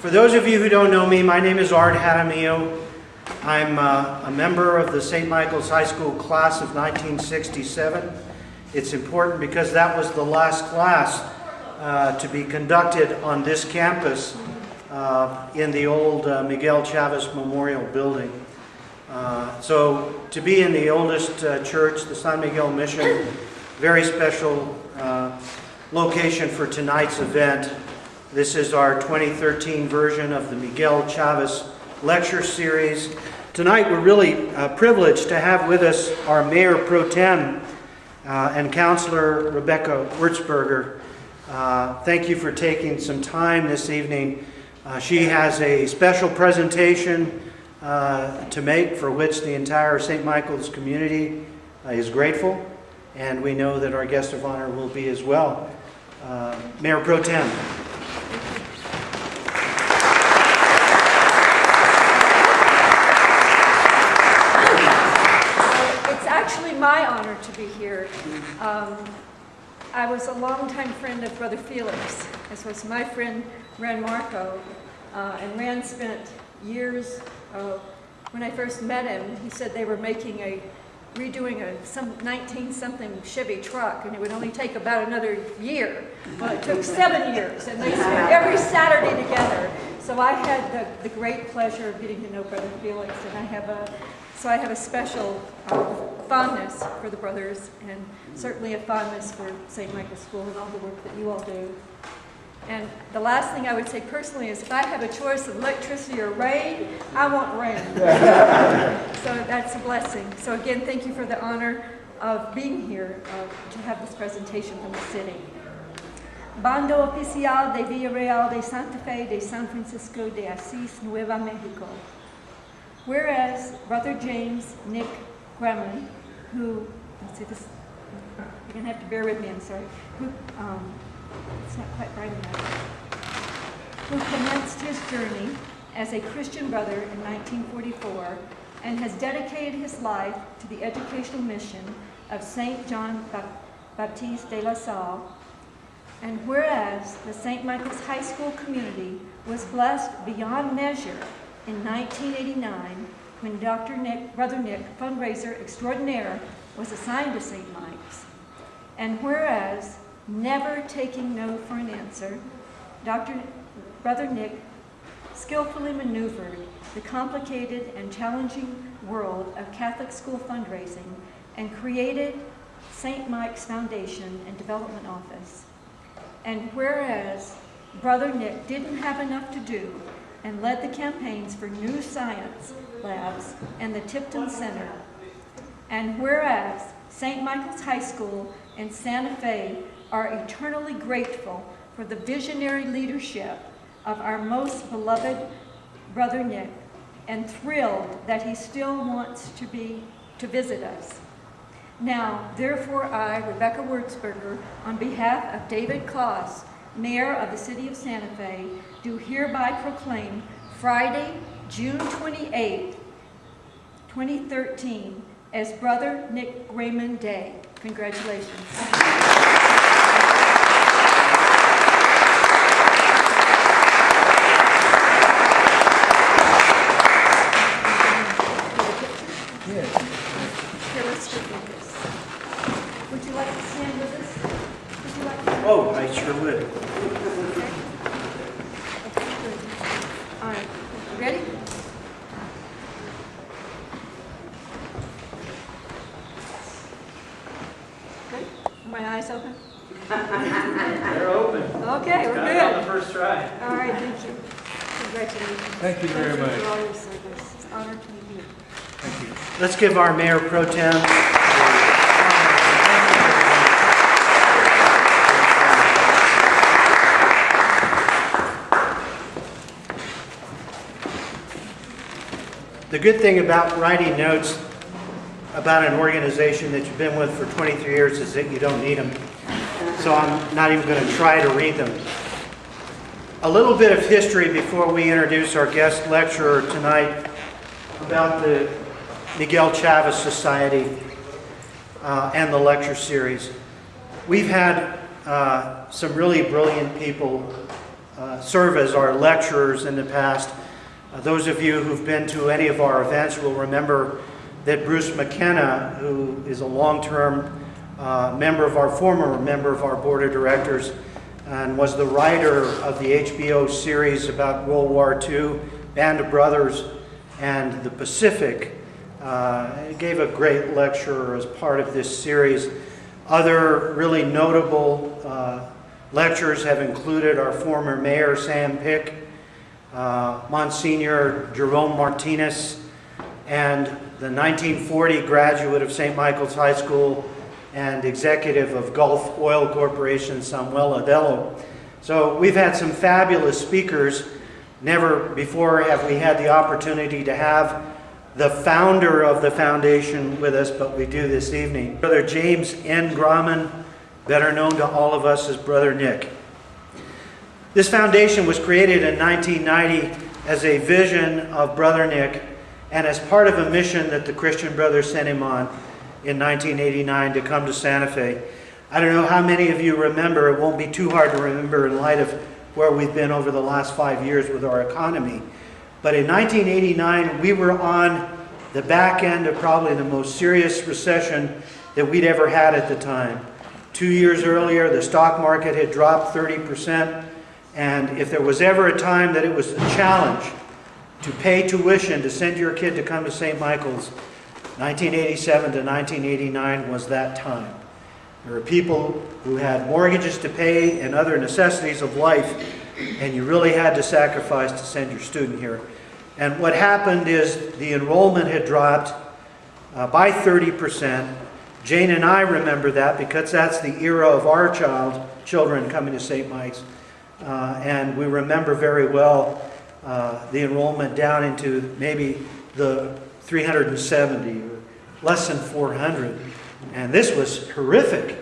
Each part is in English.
For those of you who don't know me, my name is Arturo Jaramillo. I'm a member of the St. Michael's High School class of 1967. It's important because that was the last class to be conducted on this campus in the old Miguel Chavez Memorial Building. So to be in the oldest church, the San Miguel Mission, very special location for tonight's event. This is our 2013 version of the Miguel Chavez lecture series. Tonight we're really privileged to have with us our Mayor Pro Tem and Councilor Rebecca Wurzberger. Thank you for taking some time this evening. She has a special presentation to make for which the entire St. Michael's community is grateful, and we know that our guest of honor will be as well. Mayor Pro Tem. My honor to be here. I was a longtime friend of Brother Felix, as was my friend Ran Marco, and Ran spent years, when I first met him, he said they were redoing some 19-something Chevy truck, and it would only take about another year. Well, it took 7 years, and they spent every Saturday together. So I had the great pleasure of getting to know Brother Felix, and I have a special fondness for the brothers, and certainly a fondness for St. Michael's School and all the work that you all do. And the last thing I would say personally is if I have a choice of electricity or rain, I want rain. So that's a blessing. So again, thank you for the honor of being here to have this presentation from the city. Bando Oficial de Villarreal de Santa Fe de San Francisco de Asís, Nueva Mexico. Whereas Brother James Nick Grahmann, who, let's see this, you're going to have to bear with me, I'm sorry, who, it's not quite bright enough, who commenced his journey as a Christian brother in 1944 and has dedicated his life to the educational mission of St. John Baptiste de LaSallian. And whereas the St. Michael's High School community was blessed beyond measure in 1989, when Brother Nick, fundraiser extraordinaire, was assigned to St. Mike's. And whereas, never taking no for an answer, Brother Nick skillfully maneuvered the complicated and challenging world of Catholic school fundraising and created St. Mike's Foundation and Development Office. And whereas Brother Nick didn't have enough to do and led the campaigns for new science labs and the Tipton Center. And whereas St. Michael's High School and Santa Fe are eternally grateful for the visionary leadership of our most beloved Brother Nick and thrilled that he still wants to visit us. Now, therefore, I, Rebecca Wurzberger, on behalf of David Kloss, Mayor of the City of Santa Fe, do hereby proclaim Friday, June 28, 2013, as Brother Nick Grahmann Day. Congratulations. Would you like to stand with us? Would you like to? Oh, I sure would. Okay. Okay, good. All right. You ready? Good. Are my eyes open? They're open. Okay, we're Got it on the good. first try. All right, thank you. Congratulations. Thank you very Thank you much. for all your service. It's an honor to meet you. Thank you. Let's give our Mayor Pro Tem. The good thing about writing notes about an organization that you've been with for 23 years is that you don't need them. So I'm not even going to try to read them. A little bit of history before we introduce our guest lecturer tonight about the Miguel Chavez Society and the lecture series. We've had some really brilliant people serve as our lecturers in the past. Those of you who've been to any of our events will remember that Bruce McKenna, who is a long-term former member of our board of directors, and was the writer of the HBO series about World War II, Band of Brothers, and the Pacific, gave a great lecture as part of this series. Other really notable lectures have included our former mayor, Sam Pick, Monsignor Jerome Martinez, and the 1940 graduate of St. Michael's High School and executive of Gulf Oil Corporation, Samuel Adello. So we've had some fabulous speakers. Never before have we had the opportunity to have the founder of the foundation with us, but we do this evening. Brother James N. Grahmann, better known to all of us as Brother Nick. This foundation was created in 1990 as a vision of Brother Nick and as part of a mission that the Christian Brothers sent him on in 1989 to come to Santa Fe. I don't know how many of you remember, it won't be too hard to remember in light of where we've been over the last 5 years with our economy. But in 1989, we were on the back end of probably the most serious recession that we'd ever had at the time. 2 years earlier, the stock market had dropped 30%, and if there was ever a time that it was a challenge to pay tuition to send your kid to come to St. Michael's, 1987 to 1989 was that time. There were people who had mortgages to pay and other necessities of life, and you really had to sacrifice to send your student here. And what happened is the enrollment had dropped by 30%. Jane and I remember that because that's the era of our children coming to St. Mike's. And we remember very well the enrollment down into maybe the 370 or less than 400. And this was horrific,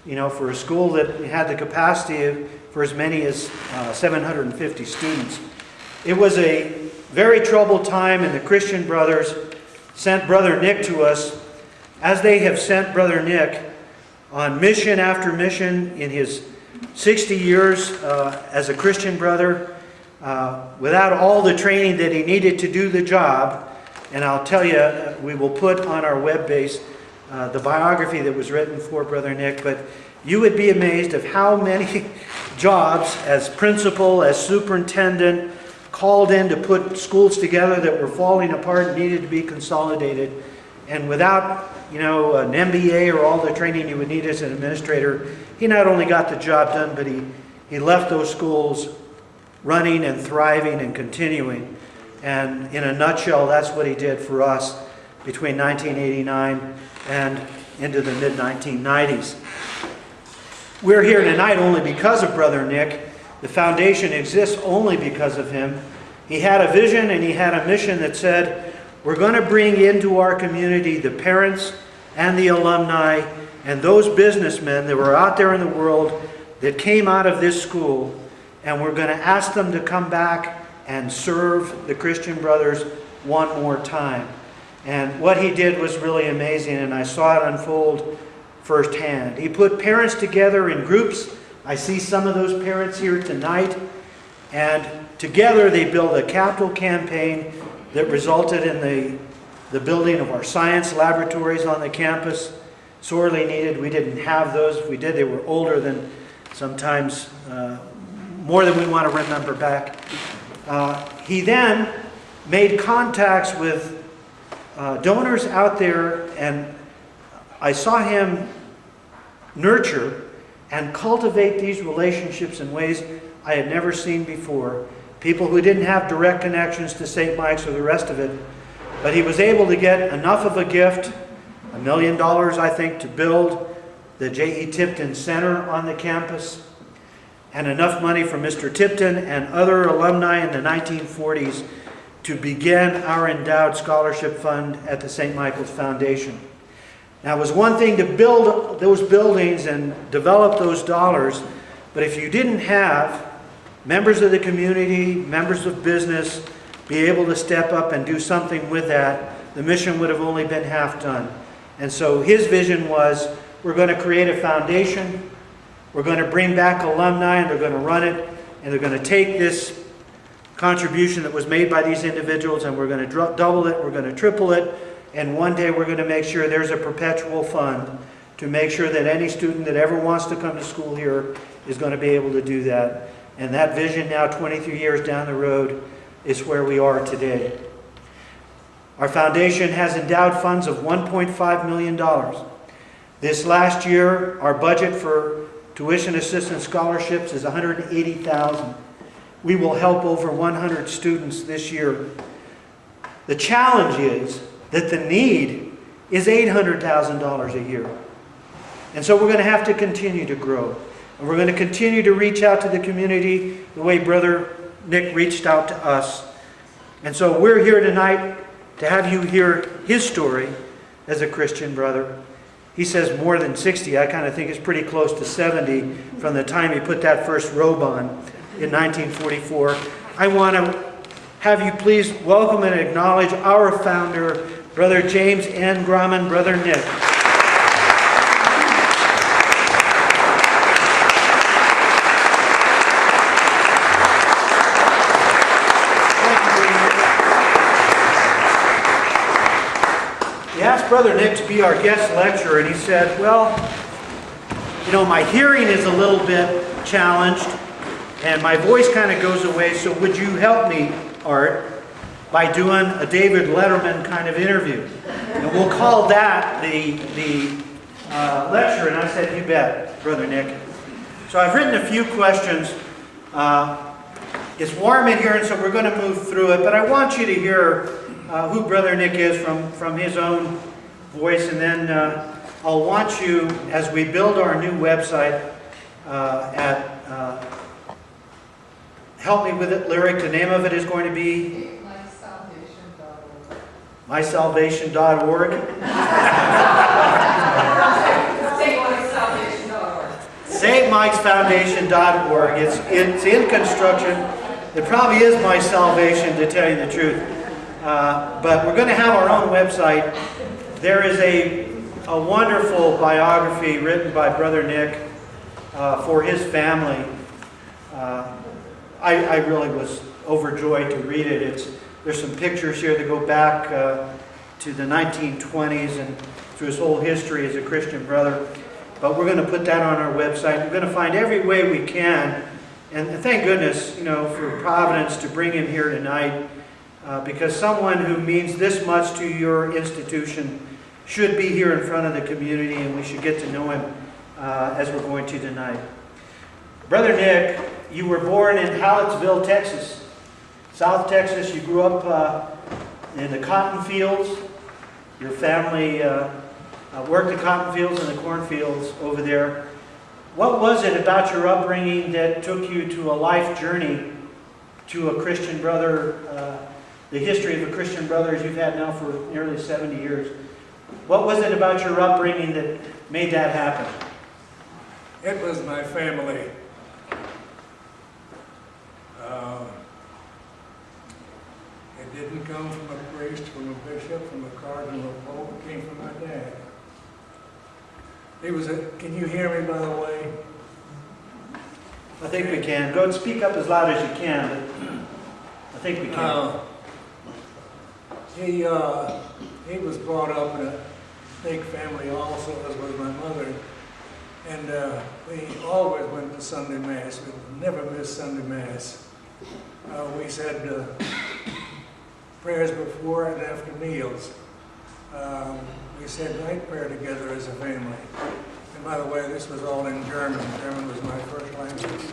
you know, for a school that had the capacity for as many as 750 students. It was a very troubled time, and the Christian Brothers sent Brother Nick to us, as they have sent Brother Nick on mission after mission in his 60 years as a Christian brother, without all the training that he needed to do the job. And I'll tell you, we will put on our web-base the biography that was written for Brother Nick, but you would be amazed of how many jobs as principal, as superintendent, called in to put schools together that were falling apart and needed to be consolidated. And without, you know, an MBA or all the training you would need as an administrator, he not only got the job done, but he left those schools running and thriving and continuing. And in a nutshell, that's what he did for us between 1989 and into the mid-1990s. We're here tonight only because of Brother Nick. The foundation exists only because of him. He had a vision and he had a mission that said, we're going to bring into our community the parents and the alumni and those businessmen that were out there in the world that came out of this school, and we're going to ask them to come back and serve the Christian Brothers one more time. And what he did was really amazing, and I saw it unfold firsthand. He put parents together in groups. I see some of those parents here tonight. And together they built a capital campaign that resulted in the building of our science laboratories on the campus. Sorely needed. We didn't have those. If we did, they were older than sometimes more than we want to remember back. He then made contacts with donors out there, and I saw him nurture and cultivate these relationships in ways I had never seen before. People who didn't have direct connections to St. Mike's or the rest of it, but he was able to get enough of a gift, $1 million I think, to build the J.E. Tipton Center on the campus, and enough money from Mr. Tipton and other alumni in the 1940s to begin our endowed scholarship fund at the St. Michael's Foundation. Now, it was one thing to build those buildings and develop those dollars, but if you didn't have members of the community, members of business, be able to step up and do something with that, the mission would have only been half done. And so his vision was, we're going to create a foundation, we're going to bring back alumni, and they're going to run it, and they're going to take this contribution that was made by these individuals, and we're going to double it, we're going to triple it, and one day we're going to make sure there's a perpetual fund to make sure that any student that ever wants to come to school here is going to be able to do that. And that vision now, 23 years down the road, is where we are today. Our foundation has endowed funds of $1.5 million. This last year, our budget for tuition assistance scholarships is $180,000. We will help over 100 students this year. The challenge is that the need is $800,000 a year. And so we're going to have to continue to grow. And we're going to continue to reach out to the community the way Brother Nick reached out to us. And so we're here tonight to have you hear his story as a Christian brother. He says more than 60. I kind of think it's pretty close to 70 from the time he put that first robe on in 1944. I want to have you please welcome and acknowledge our founder, Brother James N. Grahmann, Brother Nick. He asked Brother Nick to be our guest lecturer, and he said, well, you know, my hearing is a little bit challenged, and my voice kind of goes away, so would you help me, Art, by doing a David Letterman kind of interview? And we'll call that the lecture. And I said, you bet, Brother Nick. So I've written a few questions. It's warm in here, and so we're going to move through it, but I want you to hear who Brother Nick is from his own voice, and then I'll want you, as we build our new website help me with it, Lyric. The name of it is going to be mysalvation.org. StMikesFoundation.org. It's in construction. It probably is my salvation, to tell you the truth. But we're going to have our own website. There is a wonderful biography written by Brother Nick for his family. I really was overjoyed to read it. There's some pictures here that go back to the 1920s and through his whole history as a Christian brother. But we're going to put that on our website. We're going to find every way we can. And thank goodness, you know, for Providence to bring him here tonight. Because someone who means this much to your institution should be here in front of the community, and we should get to know him as we're going to tonight. Brother Nick, you were born in Hallettsville, Texas. South Texas. You grew up in the cotton fields. Your family worked the cotton fields and the cornfields over there. What was it about your upbringing that took you to a life journey to a Christian brother, the history of a Christian brother as you've had now for nearly 70 years? What was it about your upbringing that made that happen? It was my family. It didn't come from a priest, from a bishop, from a cardinal or pope. It came from my dad. He was a, can you hear me, by the way? I think we can. Go and speak up as loud as you can, but I think we can. He was brought up in a big family also, as was my mother. And we always went to Sunday Mass. We never missed Sunday Mass. We said prayers before and after meals. We said night prayer together as a family. And by the way, this was all in German. German was my first language.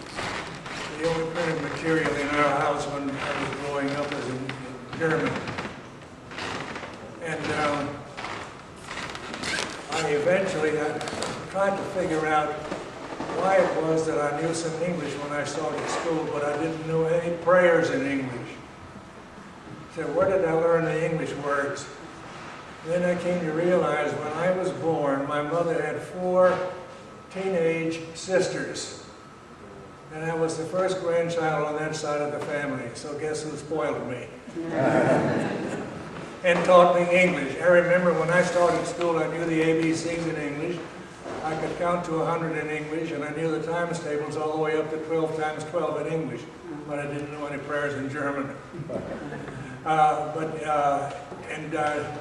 The only printed material in our house when I was growing up was in German. And I tried to figure out why it was that I knew some English when I started school, but I didn't know any prayers in English. So where did I learn the English words? Then I came to realize when I was born, my mother had 4 teenage sisters. And I was the first grandchild on that side of the family, so guess who spoiled me? And taught me English. I remember when I started school, I knew the ABCs in English. I I could count to 100 in English, and I knew the times tables all the way up to 12 times 12 in English, but I didn't know any prayers in German.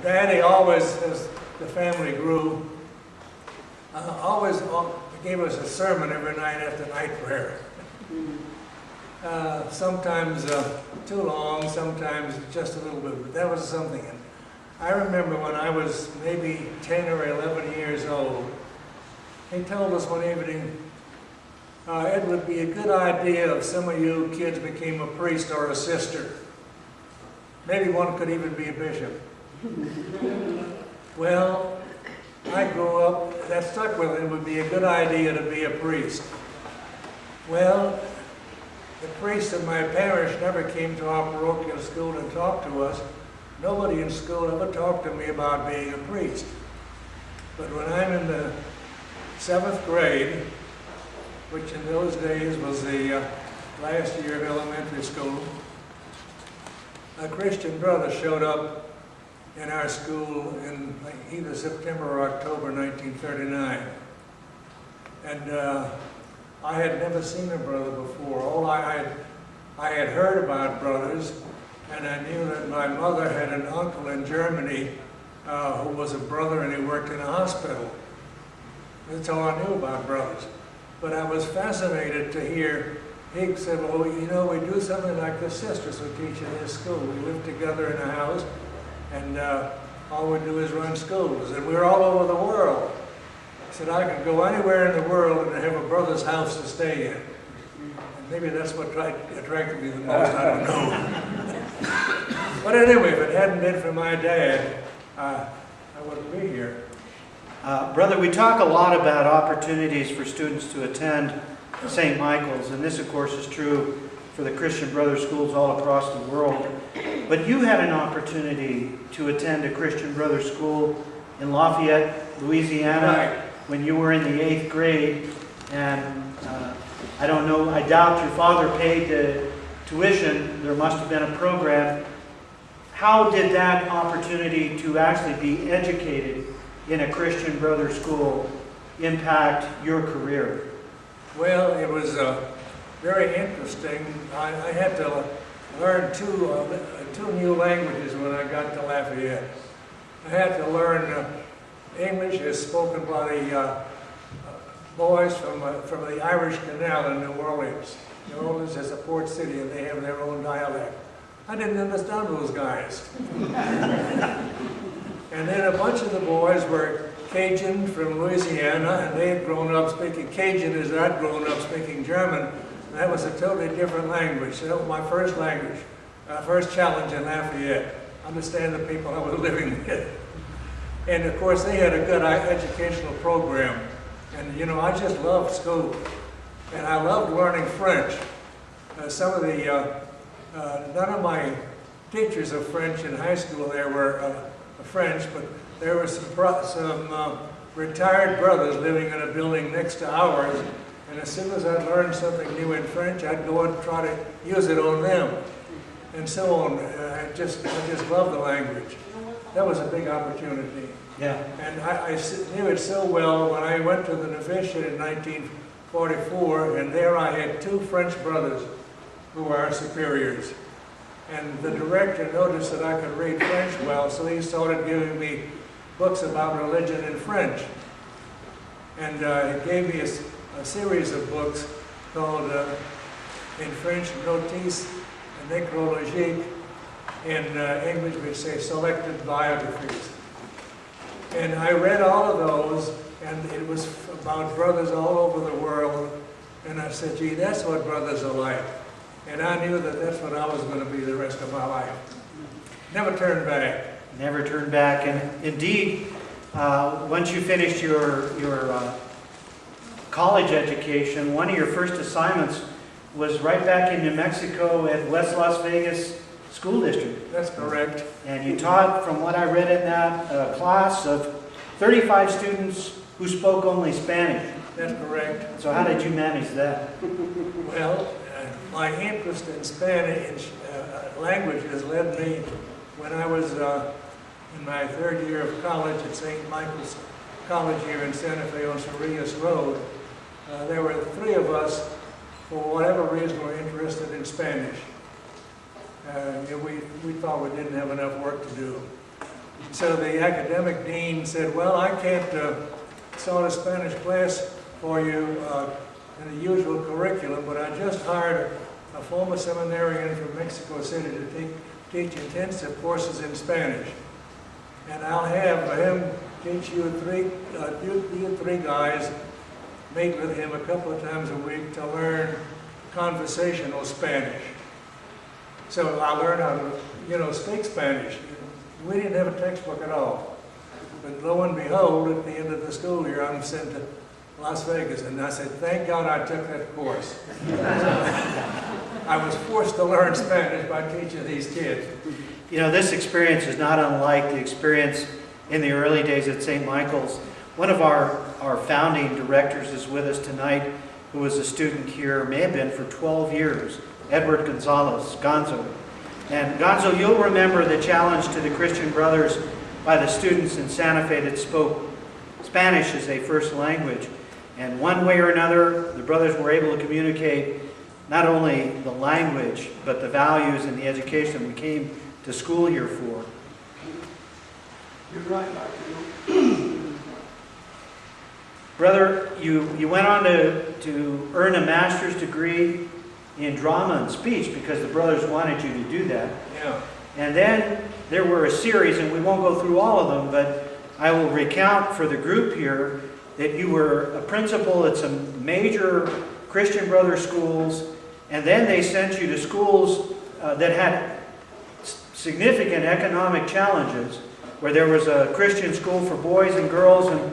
Daddy always, as the family grew, always gave us a sermon every night after night prayer. Sometimes too long, sometimes just a little bit, but that was something. And I remember when I was maybe 10 or 11 years old, he told us one evening, it would be a good idea if some of you kids became a priest or a sister. Maybe one could even be a bishop. Well, I grew up, that stuck with it. It would be a good idea to be a priest. Well, the priest in my parish never came to our parochial school and talked to us. Nobody in school ever talked to me about being a priest. But when I'm in the 7th grade, which in those days was the last year of elementary school, a Christian brother showed up in our school in either September or October 1939. And I had never seen a brother before. I had heard about brothers, and I knew that my mother had an uncle in Germany who was a brother, and he worked in a hospital. That's all I knew about brothers. But I was fascinated to hear, he said, well, you know, we do something like the sisters who teach in this school. We live together in a house, and all we do is run schools. And we're all over the world. I said, I could go anywhere in the world and have a brother's house to stay in. And maybe that's what attracted me the most, I don't know. But anyway, if it hadn't been for my dad, I wouldn't be here. Brother, we talk a lot about opportunities for students to attend St. Michael's, and this, of course, is true for the Christian Brother schools all across the world. But you had an opportunity to attend a Christian Brother school in Lafayette, Louisiana, Right. when you were in the 8th grade. And I don't know, I doubt your father paid the tuition. There must have been a program. How did that opportunity to actually be educated in a Christian Brother school impact your career? Well, it was very interesting. I had to learn two new languages when I got to Lafayette. I had to learn English as spoken by the boys from the Irish Canal in New Orleans. New Orleans is a port city, and they have their own dialect. I didn't understand those guys. And then a bunch of the boys were Cajun from Louisiana, and they had grown up speaking Cajun as I'd grown up speaking German. And that was a totally different language. So that was my first language, first challenge in Lafayette. Understand the people I was living with. And of course, they had a good educational program. And you know, I just loved school. And I loved learning French. Some of the, none of my teachers of French in high school there were French, but there were some retired brothers living in a building next to ours, and as soon as I learned something new in French, I'd go and try to use it on them, and so on. I just loved the language. That was a big opportunity. Yeah. And I knew it so well when I went to the novitiate in 1944, and there I had 2 French brothers who were our superiors. And the director noticed that I could read French well, so he started giving me books about religion in French. And he gave me a series of books called, in French, Notices Necrologiques, in English we say selected biographies. And I read all of those, and it was about brothers all over the world. And I said, gee, that's what brothers are like. And I knew that that's what I was going to be the rest of my life. Never turned back. Never turned back. And indeed, once you finished your college education, one of your first assignments was right back in New Mexico at West Las Vegas School District. That's correct. And you taught, from what I read in that class, of 35 students who spoke only Spanish. That's correct. So how did you manage that? Well, my interest in Spanish languages led me, when I was in my 3rd year of college at St. Michael's college here in Santa Fe on Cerrillos Road, there were 3 of us, for whatever reason, were interested in Spanish. We thought we didn't have enough work to do. So the academic dean said, well, I can't start a Spanish class for you in the usual curriculum, but I just hired a former seminarian from Mexico City to teach intensive courses in Spanish. And I'll have him teach you three guys, meet with him a couple of times a week to learn conversational Spanish. So I learned how to, speak Spanish. We didn't have a textbook at all. But lo and behold, at the end of the school year, I'm sent to Las Vegas. And I said, thank God I took that course. I was forced to learn Spanish by teaching these kids. This experience is not unlike the experience in the early days at St. Michael's. One of our founding directors is with us tonight, who was a student here, may have been for 12 years, Edward Gonzalez, Gonzo. And Gonzo, you'll remember the challenge to the Christian brothers by the students in Santa Fe that spoke Spanish as a first language. And one way or another, the brothers were able to communicate not only the language, but the values and the education we came to school here for. You're right, Arturo. Brother, you went on to earn a master's degree in drama and speech because the brothers wanted you to do that. Yeah. And then there were a series, and we won't go through all of them, but I will recount for the group here that you were a principal at some major Christian brother schools, and then they sent you to schools that had significant economic challenges, where there was a Christian school for boys and girls, and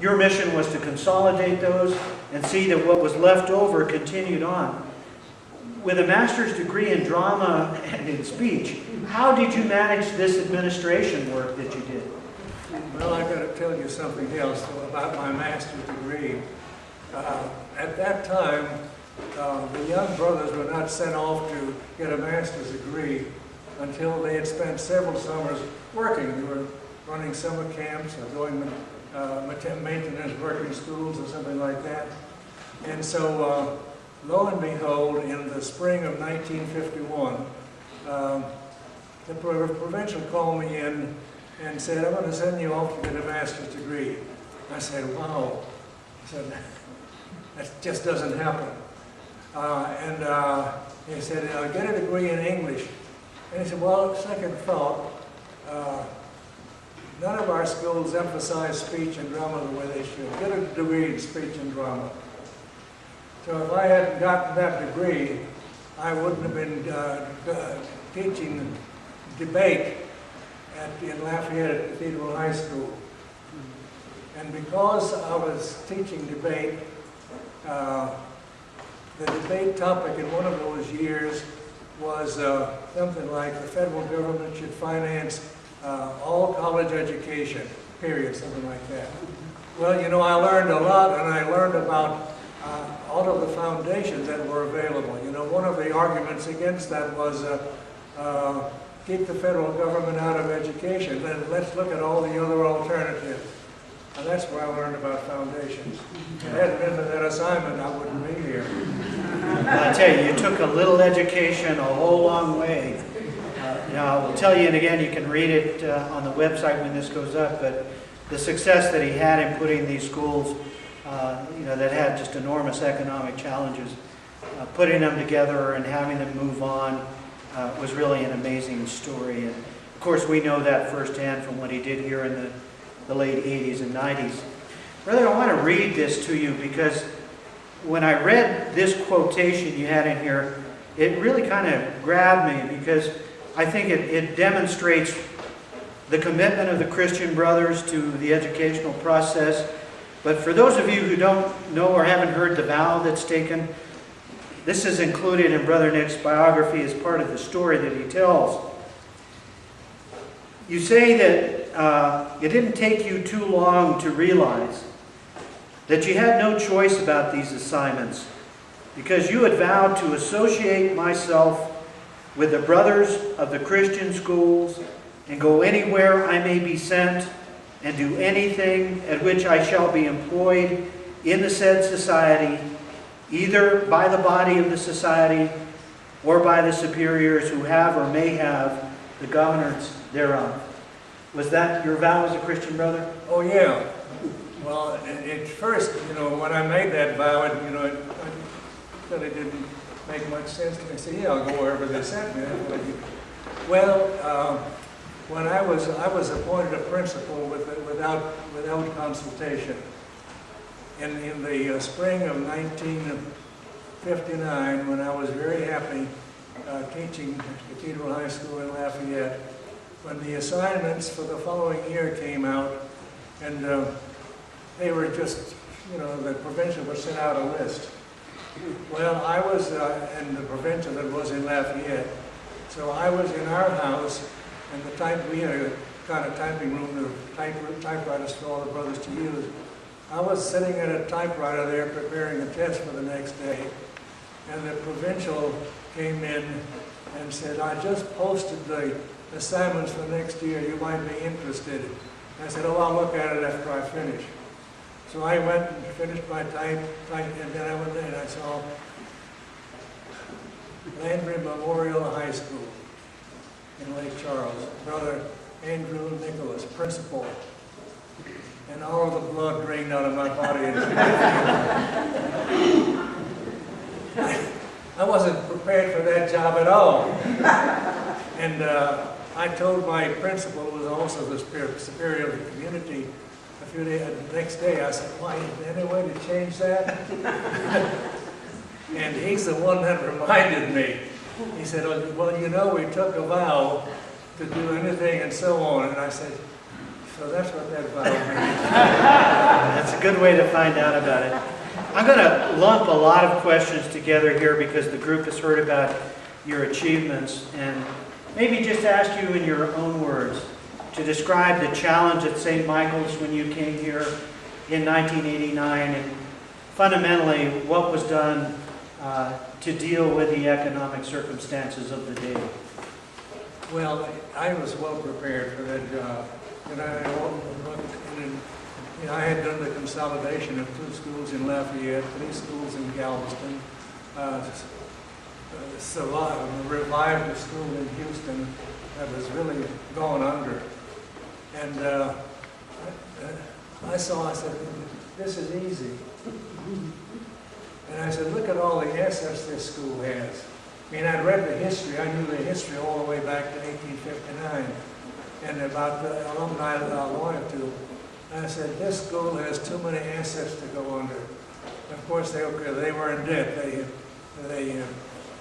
your mission was to consolidate those and see that what was left over continued on. With a master's degree in drama and in speech, how did you manage this administration work that you did? Well, I've got to tell you something else about my master's degree. At that time, the young brothers were not sent off to get a master's degree until they had spent several summers working. They were running summer camps or doing maintenance work in schools or something like that. And so, lo and behold, in the spring of 1951, the provincial called me in and said, I'm going to send you off to get a master's degree. I said, wow. I said, that just doesn't happen. He said, get a degree in English. And he said, well, second thought, none of our schools emphasize speech and drama the way they should. Get a degree in speech and drama. So if I hadn't gotten that degree, I wouldn't have been teaching debate in Lafayette at Cathedral High School. And because I was teaching debate, the debate topic in one of those years was something like the federal government should finance all college education, period, something like that. Well, I learned a lot, and I learned about all of the foundations that were available. One of the arguments against that was keep the federal government out of education, and let's look at all the other alternatives. And that's where I learned about foundations. If it hadn't been for that assignment, I wouldn't be here. I tell you, you took a little education a whole long way. I will tell you, and again, you can read it on the website when this goes up, but the success that he had in putting these schools, that had just enormous economic challenges, putting them together and having them move on was really an amazing story. And of course, we know that firsthand from what he did here in the late 80s and 90s. Brother, I want to read this to you because when I read this quotation you had in here, it really kind of grabbed me because I think it demonstrates the commitment of the Christian brothers to the educational process. But for those of you who don't know or haven't heard the vow that's taken, this is included in Brother Nick's biography as part of the story that he tells. You say that it didn't take you too long to realize that you had no choice about these assignments because you had vowed to associate myself with the brothers of the Christian schools and go anywhere I may be sent and do anything at which I shall be employed in the said society, either by the body of the society or by the superiors who have or may have the governance thereof. Was that your vow as a Christian brother? Oh, yeah. Well, at first, when I made that vow, it really didn't make much sense to me. I said, yeah, I'll go wherever they sent me. Well, when I was appointed a principal without consultation. In the spring of 1959, when I was very happy teaching Cathedral High School in Lafayette, when the assignments for the following year came out, and they were just, the provincial would send out a list. Well, I was in the provincial that was in Lafayette, so I was in our house, and we had a kind of typing room, the typewriters for all the brothers to use. I was sitting at a typewriter there preparing a test for the next day, and the provincial came in and said, I just posted the assignments for next year, you might be interested. And I said, oh, I'll look at it after I finish. So I went and finished my type, and then I went in and I saw Landry Memorial High School in Lake Charles, Brother Andrew Nicholas, principal. And all of the blood drained out of my body. I wasn't prepared for that job at all. And I told my principal, who was also the superior of the community, the next day, I said, why, is there any way to change that? And he's the one that reminded me. He said, well, we took a vow to do anything and so on. And I said, so that's what that vow means. That's a good way to find out about it. I'm going to lump a lot of questions together here because the group has heard about your achievements, and maybe just ask you in your own words to describe the challenge at St. Michael's when you came here in 1989, and fundamentally what was done to deal with the economic circumstances of the day. Well, I was well prepared for that job. And I had done the consolidation of 2 schools in Lafayette, 3 schools in Galveston, revived a school in Houston that was really going under. And I said, this is easy. And I said, look at all the assets this school has. I mean, I'd read the history. I knew the history all the way back to 1859 and about the alumni loyalty. And I said, this school has too many assets to go under. Of course, they were in debt. They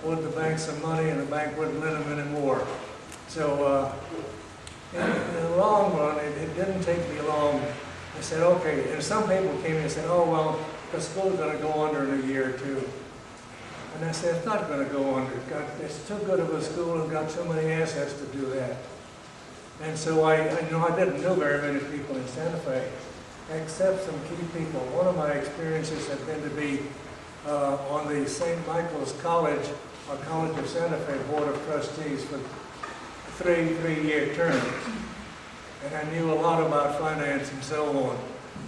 owed the bank some money, and the bank wouldn't lend them any more. So in the long run, it didn't take me long. I said, okay. And some people came in and said, oh, well, the school's going to go under in a year or 2. And I said, it's not going to go under. It's too good of a school and got too many assets to do that. And so I didn't know very many people in Santa Fe, except some key people. One of my experiences had been to be on the St. Michael's College, or College of Santa Fe Board of Trustees for 3-year terms. And I knew a lot about finance and so on.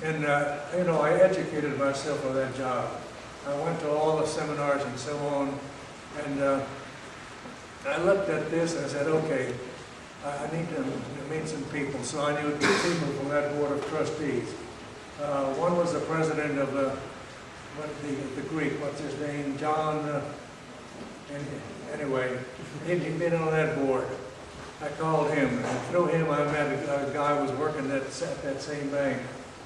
And, I educated myself for that job. I went to all the seminars and so on. And I looked at this and I said, okay, I need to meet some people. So I knew 2 people from that Board of Trustees. One was the president of the Greek, what's his name, John, anyway, he'd been on that board. I called him, and through him I met a guy who was working at that same bank,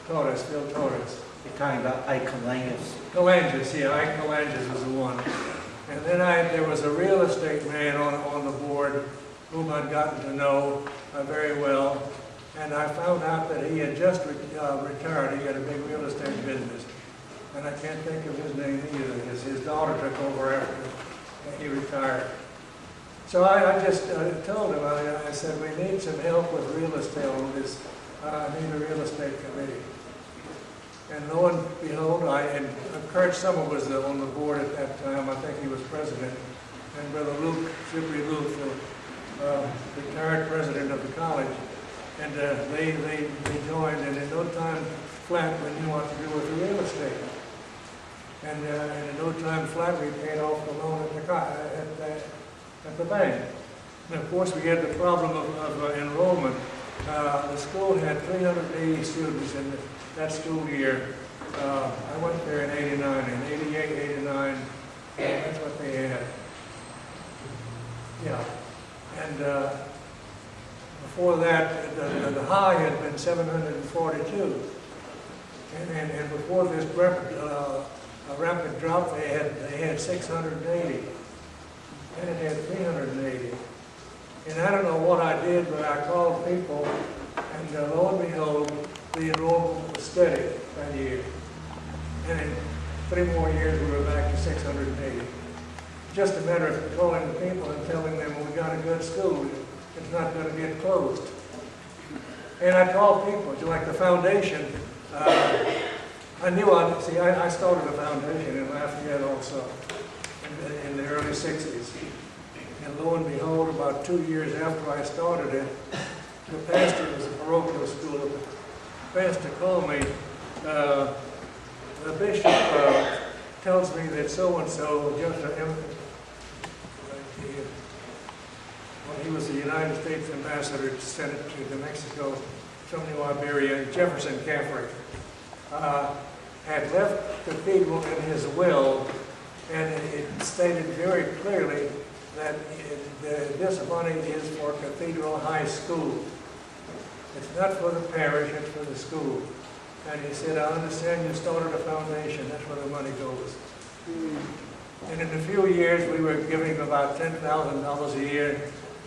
Phil Torres. You're talking about Ike Kalangas. Kalangas, yeah, Ike Kalangas was the one. And then there was a real estate man on the board whom I'd gotten to know very well. And I found out that he had just retired. He had a big real estate business. And I can't think of his name either. His daughter took over after he retired. So I just told him, I said, we need some help with real estate on this. I need a real estate committee. And lo and behold, and Kurt Summer was on the board at that time. I think he was president. And Brother Luke, Shipry Luke, the retired president of the college. And they joined, and in no time flat we knew what to do with the real estate. And in no time flat we paid off the loan at the bank. And of course we had the problem of enrollment. The school had 380 students in that school year. I went there in '89, in '88, '89, that's what they had. Yeah. And before that, the high had been 742. And before this rapid drop, they had 680. And it had 380. And I don't know what I did, but I called people, and lo and behold, the enrollment was steady that year. And in 3 more years, we were back to 680. Just a matter of calling the people and telling them, we got a good school, it's not going to get closed. And I called people, like the foundation. I started a foundation in Lafayette also in the early 60s. And lo and behold, about 2 years after I started it, the pastor of the parochial school, the pastor called me, the bishop tells me that so-and-so, he was the United States ambassador sent to Mexico from New Iberia, Jefferson Caffrey, had left the cathedral in his will, and it stated very clearly that this money is for Cathedral High School. It's not for the parish, it's for the school. And he said, I understand you started a foundation, that's where the money goes. And in a few years, we were giving about $10,000 a year.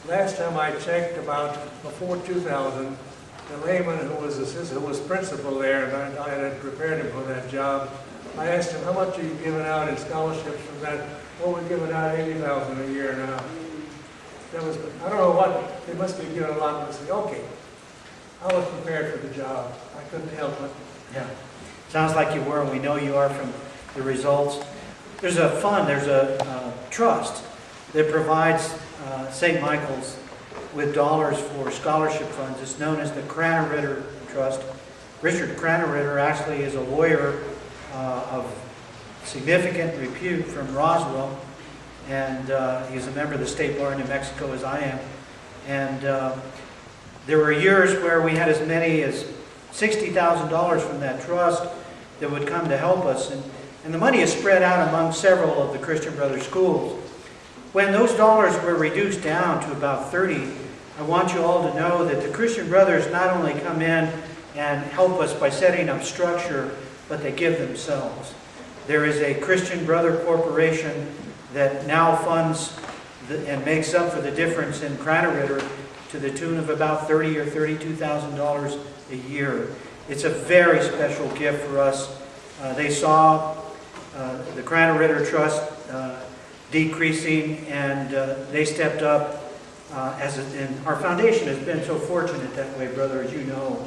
Last time I checked, before 2000, the layman who was principal there, and I had prepared him for that job, I asked him, how much are you giving out in scholarships from that? Well, we're giving out $80,000 a year now. I don't know what, they must be giving a lot, but I said, okay. I was prepared for the job. I couldn't help it. Yeah. Sounds like you were, and we know you are from the results. There's a fund, there's a trust that provides St. Michael's with dollars for scholarship funds. It's known as the Ritter Trust. Richard Ritter actually is a lawyer of significant repute from Roswell, and he's a member of the State Bar in New Mexico, as I am. And there were years where we had as many as $60,000 from that trust that would come to help us. And the money is spread out among several of the Christian Brothers schools. When those dollars were reduced down to about 30, I want you all to know that the Christian Brothers not only come in and help us by setting up structure, but they give themselves. There is a Christian Brother Corporation that now funds and makes up for the difference in Ritter to the tune of about $30,000 or $32,000 a year. It's a very special gift for us. They saw the Ritter Trust decreasing, and they stepped up. And our foundation has been so fortunate that way, brother, as you know.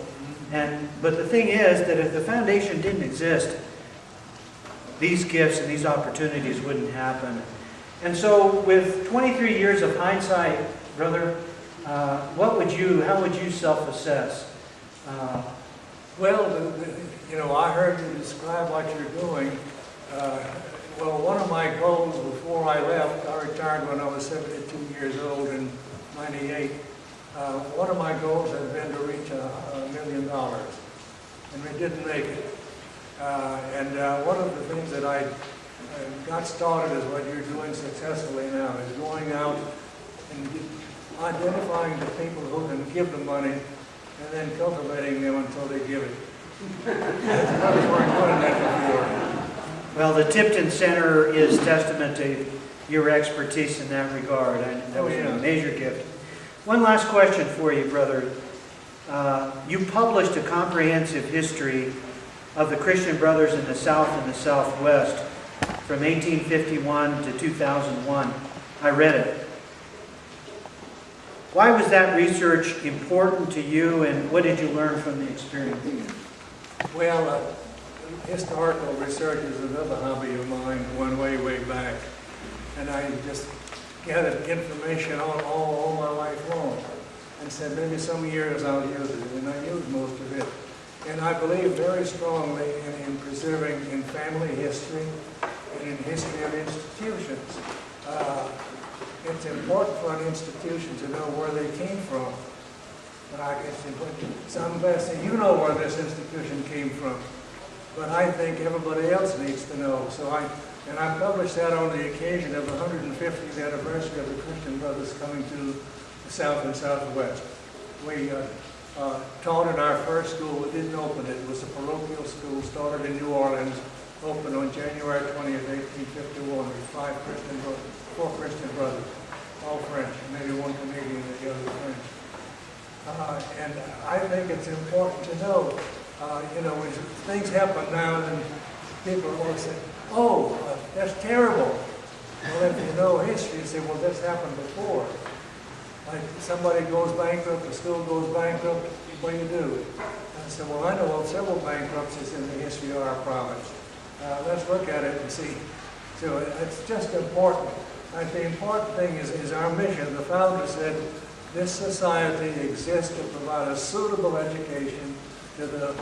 But the thing is that if the foundation didn't exist, these gifts and these opportunities wouldn't happen. And so, with 23 years of hindsight, brother, how would you self-assess? Well, I heard you describe what you're doing. Well, one of my goals before I left, I retired when I was 72 years old in '98. One of my goals had been to reach $1 million, and we didn't make it. One of the things that I got started is what you're doing successfully now, is going out and identifying the people who can give the money and then cultivating them until they give it. I was doing that before. Well, the Tipton Center is testament to your expertise in that regard. That was a major gift. One last question for you, brother. You published a comprehensive history of the Christian Brothers in the South and the Southwest from 1851 to 2001. I read it. Why was that research important to you, and what did you learn from the experience? Well, historical research is another hobby of mine, going way back. And I just gathered information all my life long. and said maybe some years I'll use it, and I used most of it. And I believe very strongly in preserving in family history and in history of institutions. It's important for an institution to know where they came from. Some say, you know where this institution came from, but I think everybody else needs to know. And I published that on the occasion of the 150th anniversary of the Christian Brothers coming to the South and Southwest. We taught in our first school. We didn't open it. It was a parochial school, started in New Orleans, opened on January 20th, 1851, with four Christian brothers, all French, maybe one Canadian and the other French. And I think it's important to know, when things happen now, and people will say, oh, that's terrible. Well, if you know history, you say, well, this happened before. Like somebody goes bankrupt, the school goes bankrupt, what do you do? And I said, well, I know of several bankruptcies in the history of our province. Let's look at it and see. So it's just important. The important thing is our mission. The founder said, this society exists to provide a suitable education to the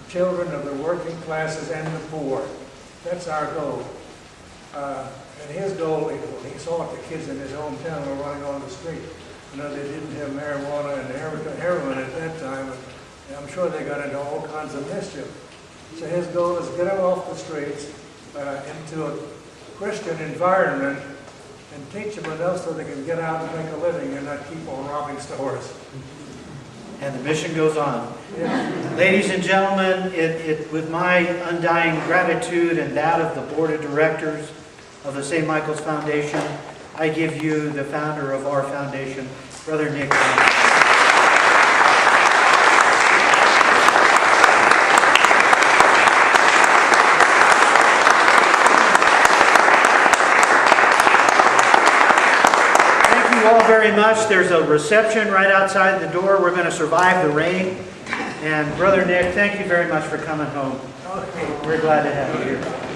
children of the working classes and the poor. That's our goal. And his goal, he saw it, the kids in his hometown were running on the street. They didn't have marijuana and heroin at that time, and I'm sure they got into all kinds of mischief. So his goal is to get them off the streets into a Christian environment and teach them enough so they can get out and make a living and not keep on robbing stores. And the mission goes on. Yeah. Ladies and gentlemen, with my undying gratitude and that of the Board of Directors of the St. Michael's Foundation, I give you the founder of our foundation, Brother Nick. Thank you all very much. There's a reception right outside the door. We're going to survive the rain. And Brother Nick, thank you very much for coming home. Okay. We're glad to have you here.